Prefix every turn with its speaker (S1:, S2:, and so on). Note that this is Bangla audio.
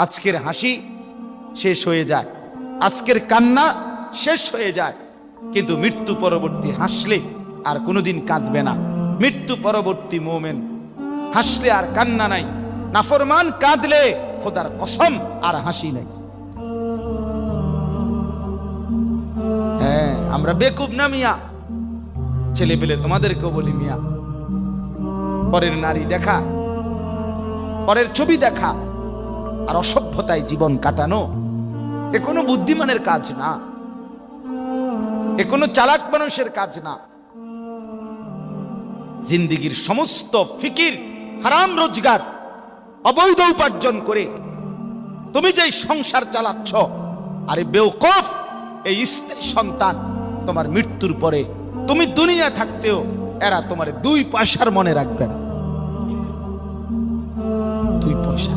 S1: আজকের হাসি শেষ হয়ে যায়, আজকের কান্না শেষ হয়ে যায়, কিন্তু মৃত্যু পরবর্তী হাসলে আর কোনোদিন কাঁদবে না। মৃত্যু পরবর্তী মোমেন হাসলে আর কান্না নাই, নাফরমান কাঁদলে খোদার কসম আর হাসি নাই। হ্যাঁ, আমরা বেকুব না মিয়া, ছেলে পেলে তোমাদেরকেও বলি মিয়া, পরের নারী দেখা, পরের ছবি দেখা আর অসভ্যতায় জীবন কাটানো এ কোনো বুদ্ধিমানের কাজ না, এ কোনো চালাক মানুষের কাজ না। জিন্দিগির সমস্ত ফিকির হারাম রোজগার অবৈধ উপার্জন করে তুমি যেই সংসার চালাচ্ছ, আরে বেওকফ, এই স্ত্রী সন্তান তোমার মৃত্যুর পরে তুমি দুনিয়া থাকতেও এরা তোমার 2 পয়সার মনে রাখবে না, 2 পয়সা।